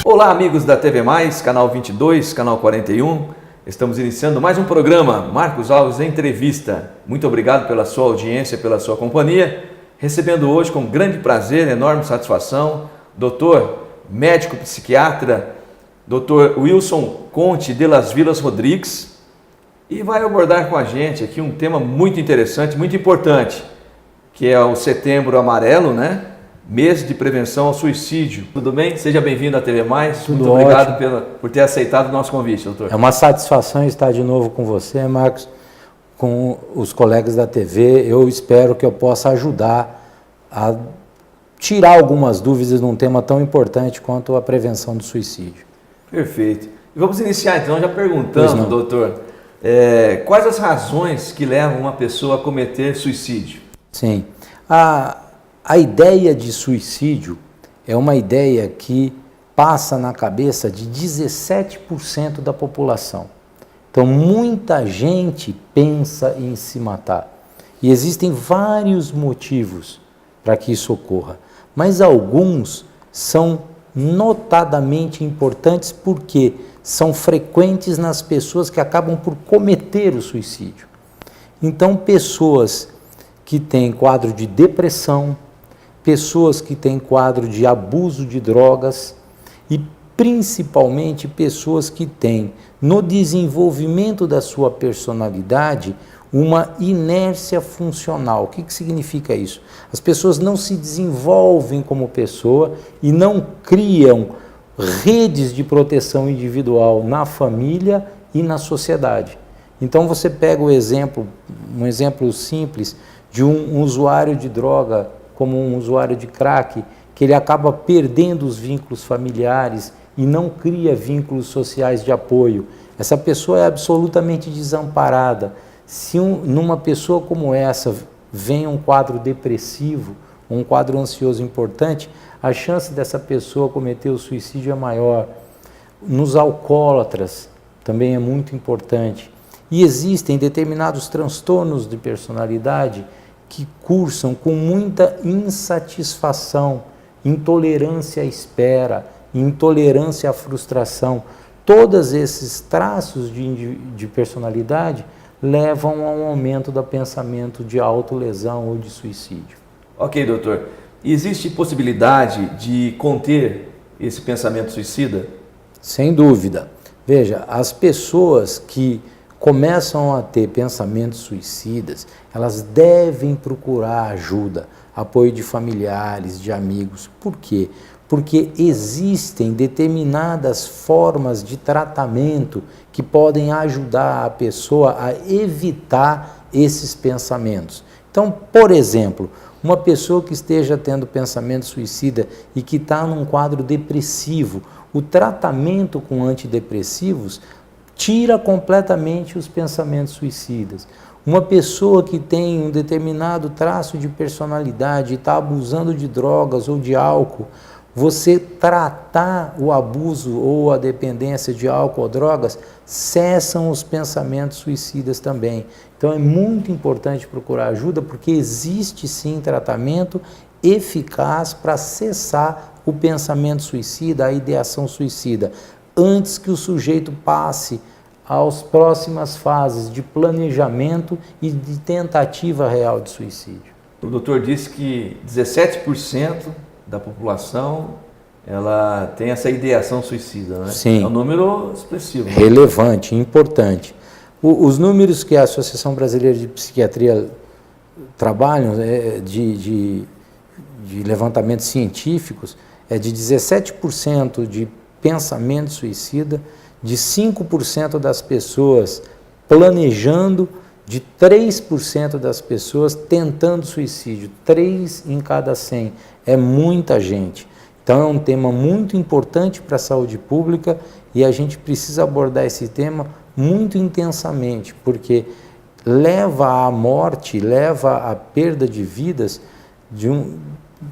Olá, amigos da TV Mais, canal 22, canal 41. Estamos iniciando mais um programa, Marcos Alves Entrevista. Muito obrigado pela sua audiência, pela sua companhia. Recebendo hoje com grande prazer, enorme satisfação, doutor, médico psiquiatra, doutor Wilson Conte de las Vilas Rodrigues, e vai abordar com a gente aqui um tema muito interessante, muito importante, que é o Setembro Amarelo, né? Mês de prevenção ao suicídio. Tudo bem? Seja bem-vindo à TV Mais. Tudo muito obrigado ótimo. por ter aceitado o nosso convite, doutor. É uma satisfação estar de novo com você, Marcos, com os colegas da TV. Eu espero que eu possa ajudar a tirar algumas dúvidas num tema tão importante quanto a prevenção do suicídio. Perfeito. E vamos iniciar então já perguntando, doutor, quais as razões que levam uma pessoa a cometer suicídio? Sim. A ideia de suicídio é uma ideia que passa na cabeça de 17% da população. Então, muita gente pensa em se matar. E existem vários motivos para que isso ocorra. Mas alguns são notadamente importantes porque são frequentes nas pessoas que acabam por cometer o suicídio. Então, pessoas que têm quadro de depressão, pessoas que têm quadro de abuso de drogas e principalmente pessoas que têm no desenvolvimento da sua personalidade uma inércia funcional. O que significa isso? As pessoas não se desenvolvem como pessoa e não criam redes de proteção individual na família e na sociedade. Então você pega um exemplo simples de um usuário de droga, como um usuário de crack, que ele acaba perdendo os vínculos familiares e não cria vínculos sociais de apoio. Essa pessoa é absolutamente desamparada. Se numa pessoa como essa vem um quadro depressivo, um quadro ansioso importante, a chance dessa pessoa cometer o suicídio é maior. Nos alcoólatras também é muito importante. E existem determinados transtornos de personalidade que cursam com muita insatisfação, intolerância à espera, intolerância à frustração. Todos esses traços de personalidade levam a um aumento do pensamento de autolesão ou de suicídio. Ok, doutor. Existe possibilidade de conter esse pensamento suicida? Sem dúvida. Veja, as pessoas que começam a ter pensamentos suicidas, elas devem procurar ajuda, apoio de familiares, de amigos. Por quê? Porque existem determinadas formas de tratamento que podem ajudar a pessoa a evitar esses pensamentos. Então, por exemplo, uma pessoa que esteja tendo pensamento suicida e que está num quadro depressivo, o tratamento com antidepressivos tira completamente os pensamentos suicidas. Uma pessoa que tem um determinado traço de personalidade e está abusando de drogas ou de álcool, você tratar o abuso ou a dependência de álcool ou drogas, cessam os pensamentos suicidas também. Então é muito importante procurar ajuda, porque existe sim tratamento eficaz para cessar o pensamento suicida, a ideação suicida, antes que o sujeito passe às próximas fases de planejamento e de tentativa real de suicídio. O doutor disse que 17% da população ela tem essa ideação suicida, né? Sim. É um número expressivo. Né? Relevante, importante. Os números que a Associação Brasileira de Psiquiatria trabalham de levantamentos científicos é de 17% de pensamento suicida, de 5% das pessoas planejando, de 3% das pessoas tentando suicídio. 3 em cada 100. É muita gente. Então é um tema muito importante para a saúde pública e a gente precisa abordar esse tema muito intensamente, porque leva à morte, leva à perda de vidas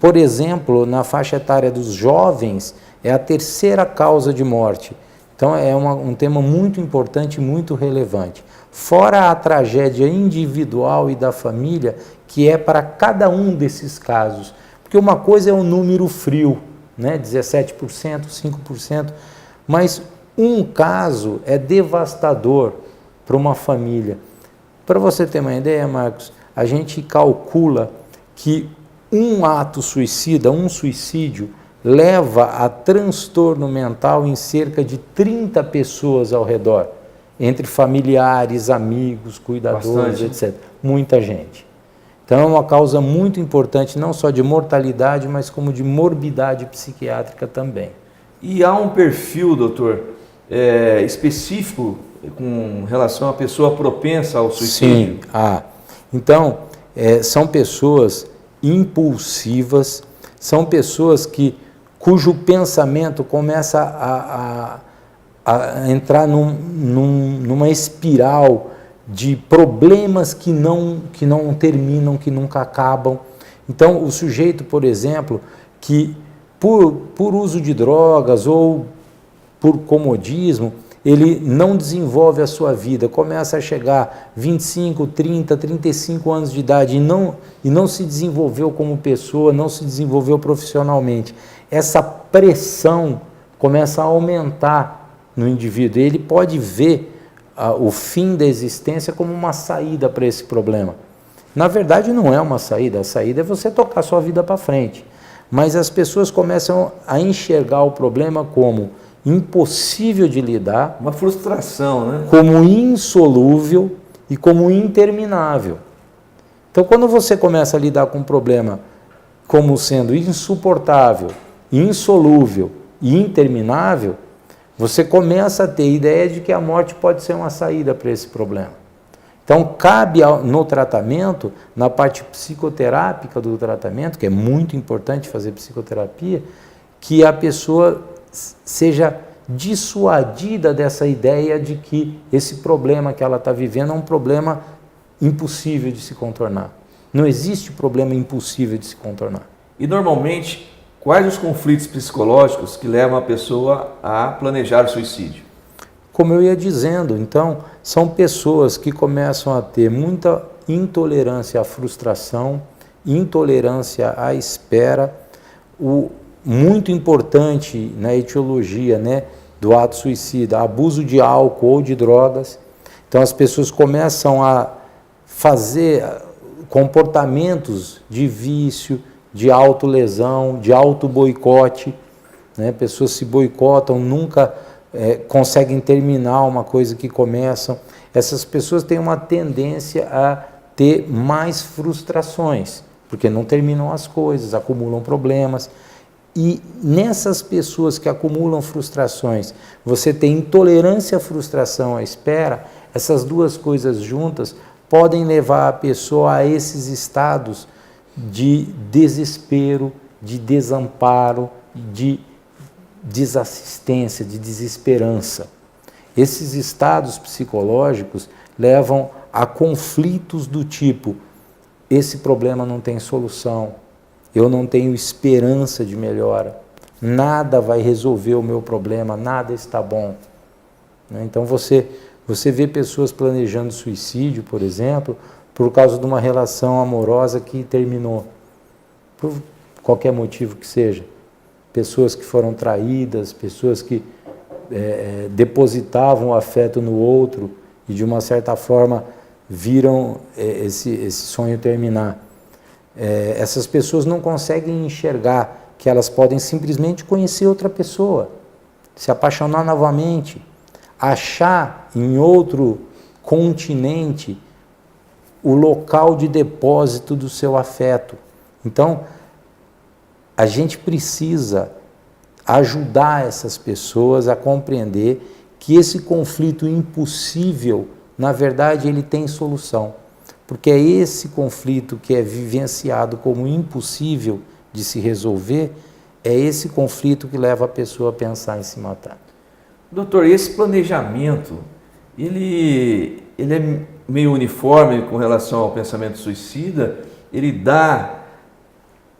por exemplo, na faixa etária dos jovens, é a terceira causa de morte. Então é um tema muito importante e muito relevante. Fora a tragédia individual e da família, que é para cada um desses casos. Porque uma coisa é um número frio, né? 17%, 5%, mas um caso é devastador para uma família. Para você ter uma ideia, Marcos, a gente calcula que um ato suicida, um suicídio, leva a transtorno mental em cerca de 30 pessoas ao redor, entre familiares, amigos, cuidadores, etc. Muita gente. Então é uma causa muito importante, não só de mortalidade, mas como de morbidade psiquiátrica também. E há um perfil, doutor, específico com relação à pessoa propensa ao suicídio? Sim, então são pessoas impulsivas, são pessoas cujo pensamento começa a entrar numa espiral de problemas que não terminam, que nunca acabam. Então, o sujeito, por exemplo, que por uso de drogas ou por comodismo, ele não desenvolve a sua vida, começa a chegar 25, 30, 35 anos de idade e não se desenvolveu como pessoa, não se desenvolveu profissionalmente. Essa pressão começa a aumentar no indivíduo. Ele pode ver o fim da existência como uma saída para esse problema. Na verdade, não é uma saída. A saída é você tocar sua vida para frente. Mas as pessoas começam a enxergar o problema como impossível de lidar, uma frustração, né? Como insolúvel e como interminável. Então, quando você começa a lidar com um problema como sendo insuportável, insolúvel e interminável, você começa a ter a ideia de que a morte pode ser uma saída para esse problema. Então, cabe no tratamento, na parte psicoterápica do tratamento, que é muito importante fazer psicoterapia, que a pessoa seja dissuadida dessa ideia de que esse problema que ela está vivendo é um problema impossível de se contornar. Não existe problema impossível de se contornar. E normalmente, quais os conflitos psicológicos que levam a pessoa a planejar o suicídio? Como eu ia dizendo, então, são pessoas que começam a ter muita intolerância à frustração, intolerância à espera, muito importante na etiologia, né, do ato suicida, abuso de álcool ou de drogas. Então as pessoas começam a fazer comportamentos de vício, de autolesão, de auto-boicote, né? Pessoas se boicotam, nunca conseguem terminar uma coisa que começam. Essas pessoas têm uma tendência a ter mais frustrações, porque não terminam as coisas, acumulam problemas. E nessas pessoas que acumulam frustrações, você tem intolerância à frustração, à espera, essas duas coisas juntas podem levar a pessoa a esses estados de desespero, de desamparo, de desassistência, de desesperança. Esses estados psicológicos levam a conflitos do tipo: esse problema não tem solução, eu não tenho esperança de melhora, nada vai resolver o meu problema, nada está bom. Então você vê pessoas planejando suicídio, por exemplo, por causa de uma relação amorosa que terminou, por qualquer motivo que seja. Pessoas que foram traídas, pessoas que depositavam o afeto no outro e de uma certa forma viram esse sonho terminar. Essas pessoas não conseguem enxergar que elas podem simplesmente conhecer outra pessoa, se apaixonar novamente, achar em outro continente o local de depósito do seu afeto. Então, a gente precisa ajudar essas pessoas a compreender que esse conflito impossível, na verdade, ele tem solução. Porque é esse conflito que é vivenciado como impossível de se resolver, é esse conflito que leva a pessoa a pensar em se matar. Doutor, esse planejamento, ele é meio uniforme com relação ao pensamento suicida? Ele dá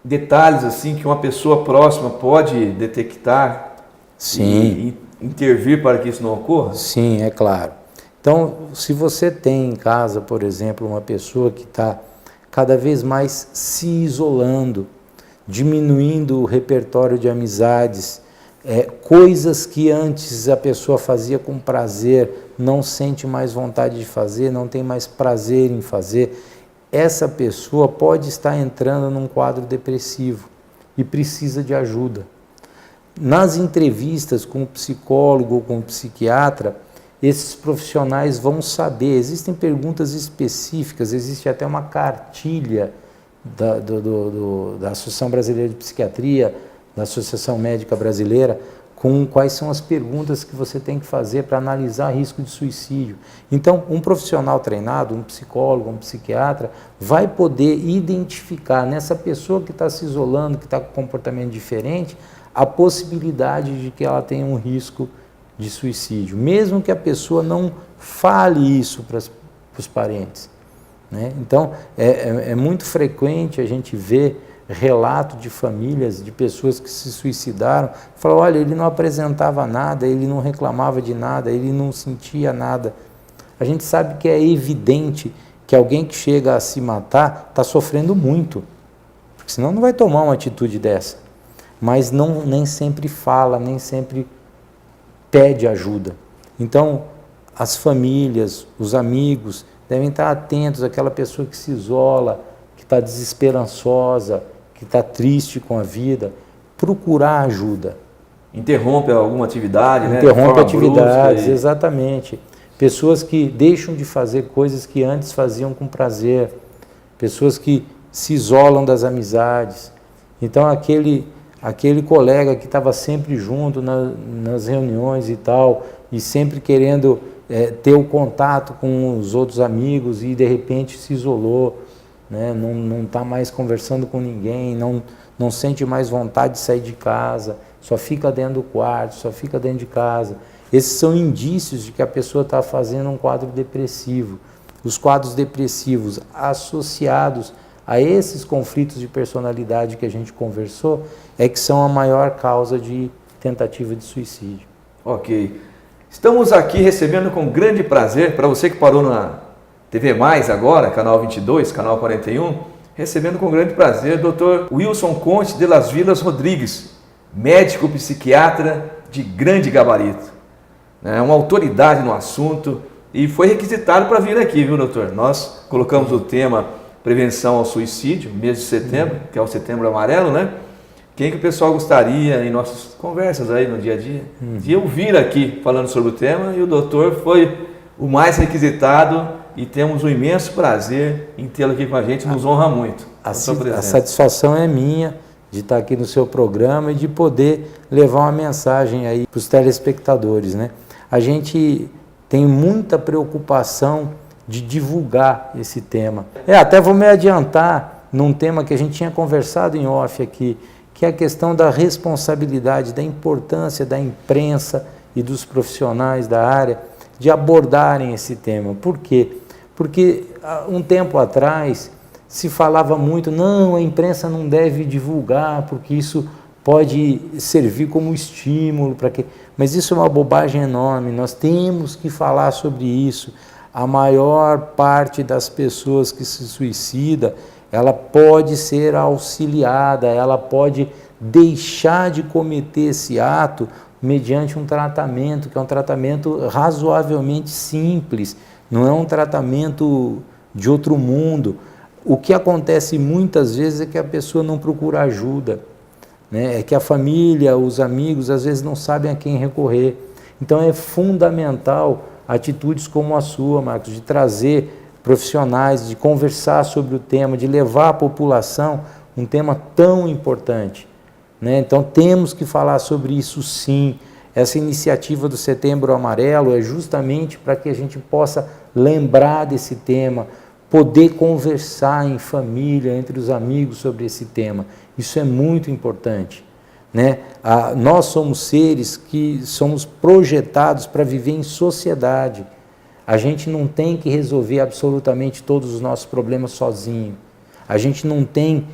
detalhes assim que uma pessoa próxima pode detectar? Sim. E intervir para que isso não ocorra? Sim, é claro. Então, se você tem em casa, por exemplo, uma pessoa que está cada vez mais se isolando, diminuindo o repertório de amizades, coisas que antes a pessoa fazia com prazer, não sente mais vontade de fazer, não tem mais prazer em fazer. Essa pessoa pode estar entrando num quadro depressivo e precisa de ajuda. Nas entrevistas com o psicólogo ou com o psiquiatra, esses profissionais vão saber, existem perguntas específicas, existe até uma cartilha da Associação Brasileira de Psiquiatria, da Associação Médica Brasileira, com quais são as perguntas que você tem que fazer para analisar risco de suicídio. Então, um profissional treinado, um psicólogo, um psiquiatra, vai poder identificar nessa pessoa que está se isolando, que está com comportamento diferente, a possibilidade de que ela tenha um risco de suicídio, mesmo que a pessoa não fale isso para os parentes, né? Então, é muito frequente a gente ver relato de famílias, de pessoas que se suicidaram, falam, olha, ele não apresentava nada, ele não reclamava de nada, ele não sentia nada. A gente sabe que é evidente que alguém que chega a se matar está sofrendo muito, porque senão não vai tomar uma atitude dessa, mas nem sempre fala, nem sempre pede ajuda. Então, as famílias, os amigos devem estar atentos àquela pessoa que se isola, que está desesperançosa, que está triste com a vida, procurar ajuda. Interrompe alguma atividade, né? Interrompe atividades, exatamente. Pessoas que deixam de fazer coisas que antes faziam com prazer, pessoas que se isolam das amizades. Então, aquele colega que estava sempre junto nas reuniões e tal, e sempre querendo ter o contato com os outros amigos e de repente se isolou, né? Não está mais conversando com ninguém, não sente mais vontade de sair de casa, só fica dentro do quarto, só fica dentro de casa. Esses são indícios de que a pessoa está fazendo um quadro depressivo. Os quadros depressivos associados a esses conflitos de personalidade que a gente conversou é que são a maior causa de tentativa de suicídio. Ok. Estamos aqui recebendo com grande prazer, para você que parou na TV Mais agora, canal 22, canal 41, recebendo com grande prazer o Dr. Wilson Conte de Las Vilas Rodrigues, médico psiquiatra de grande gabarito, né? Uma autoridade no assunto e foi requisitado para vir aqui, viu, doutor? Nós colocamos o tema prevenção ao suicídio, mês de setembro, que é o Setembro Amarelo, né? Quem que o pessoal gostaria, em nossas conversas aí no dia a dia, de ouvir aqui falando sobre o tema, e o doutor foi o mais requisitado e temos um imenso prazer em tê-lo aqui com a gente, nos honra muito. A satisfação é minha de estar aqui no seu programa e de poder levar uma mensagem aí para os telespectadores, né? A gente tem muita preocupação de divulgar esse tema. Até vou me adiantar num tema que a gente tinha conversado em off aqui, que é a questão da responsabilidade, da importância da imprensa e dos profissionais da área de abordarem esse tema. Por quê? Porque um tempo atrás se falava muito, não, a imprensa não deve divulgar, porque isso pode servir como estímulo para que... Mas isso é uma bobagem enorme, nós temos que falar sobre isso. A maior parte das pessoas que se suicida, ela pode ser auxiliada, ela pode deixar de cometer esse ato mediante um tratamento, que é um tratamento razoavelmente simples, não é um tratamento de outro mundo. O que acontece muitas vezes é que a pessoa não procura ajuda, né? É que a família, os amigos, às vezes não sabem a quem recorrer. Então é fundamental atitudes como a sua, Marcos, de trazer profissionais, de conversar sobre o tema, de levar à população um tema tão importante, né? Então temos que falar sobre isso sim. Essa iniciativa do Setembro Amarelo é justamente para que a gente possa lembrar desse tema, poder conversar em família, entre os amigos sobre esse tema. Isso é muito importante, né? Nós somos seres que somos projetados para viver em sociedade. A gente não tem que resolver absolutamente todos os nossos problemas sozinho. A gente não tem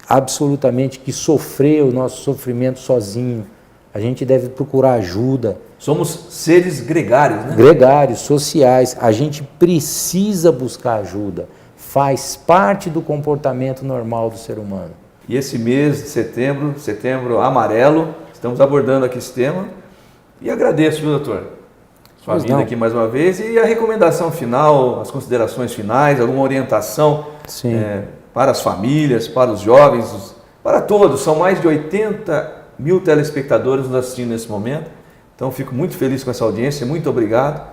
absolutamente que sofrer o nosso sofrimento sozinho. A gente deve procurar ajuda. Somos seres gregários, né? Gregários, sociais. A gente precisa buscar ajuda. Faz parte do comportamento normal do ser humano. E esse mês de setembro, setembro amarelo, estamos abordando aqui esse tema. E agradeço, viu, doutor? Sua vinda aqui mais uma vez. E a recomendação final, as considerações finais, alguma orientação para as famílias, para os jovens, para todos. São mais de 80 mil telespectadores nos assistindo nesse momento. Então, fico muito feliz com essa audiência. Muito obrigado.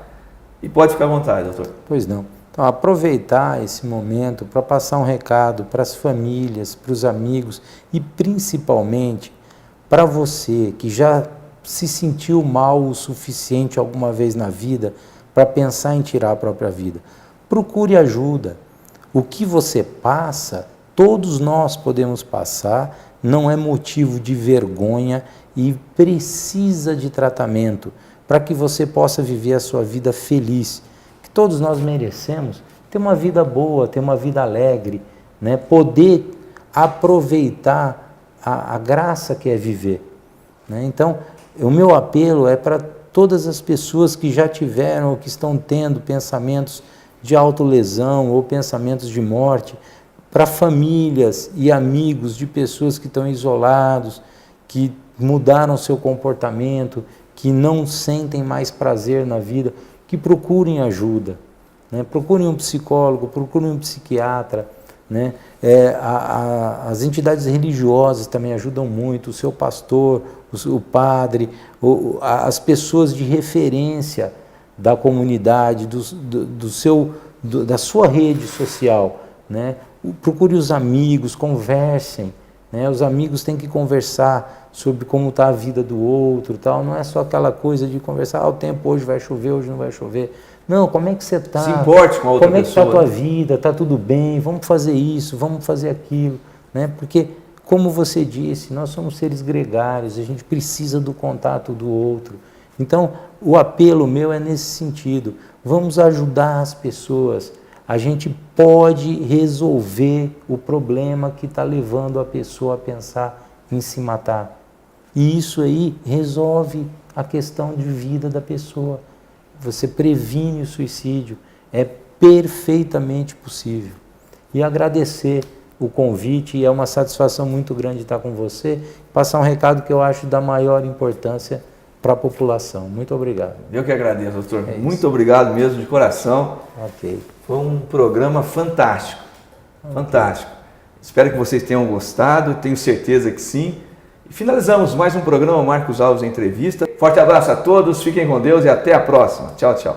E pode ficar à vontade, doutor. Pois não. Então, aproveitar esse momento para passar um recado para as famílias, para os amigos e principalmente para você que já se sentiu mal o suficiente alguma vez na vida para pensar em tirar a própria vida. Procure ajuda. O que você passa, todos nós podemos passar, não é motivo de vergonha e precisa de tratamento para que você possa viver a sua vida feliz. Que todos nós merecemos ter uma vida boa, ter uma vida alegre, né? Poder aproveitar a graça que é viver, né? Então, o meu apelo é para todas as pessoas que já tiveram ou que estão tendo pensamentos de autolesão ou pensamentos de morte, para famílias e amigos de pessoas que estão isolados, que mudaram seu comportamento, que não sentem mais prazer na vida, que procurem ajuda, né? Procurem um psicólogo, procurem um psiquiatra, né? As entidades religiosas também ajudam muito, o seu pastor, o padre, as pessoas de referência da comunidade, da sua rede social, né? Procure os amigos, conversem, né? Os amigos têm que conversar sobre como está a vida do outro, tal. Não é só aquela coisa de conversar, o tempo hoje vai chover, hoje não vai chover. Não, como é que você está? Se importe com a outra pessoa. Como é que está a tua vida? Está tudo bem? Vamos fazer isso, vamos fazer aquilo, né? Porque, como você disse, nós somos seres gregários, a gente precisa do contato do outro. Então, o apelo meu é nesse sentido. Vamos ajudar as pessoas. A gente pode resolver o problema que está levando a pessoa a pensar em se matar. E isso aí resolve a questão de vida da pessoa. Você previne o suicídio. É perfeitamente possível. E agradecer o convite, e é uma satisfação muito grande estar com você, passar um recado que eu acho da maior importância para a população. Muito obrigado. Eu que agradeço, doutor. Muito obrigado mesmo, de coração. Ok. Foi um programa fantástico, fantástico. Espero que vocês tenham gostado, tenho certeza que sim. E finalizamos mais um programa Marcos Alves Entrevista. Forte abraço a todos, fiquem com Deus e até a próxima. Tchau, tchau.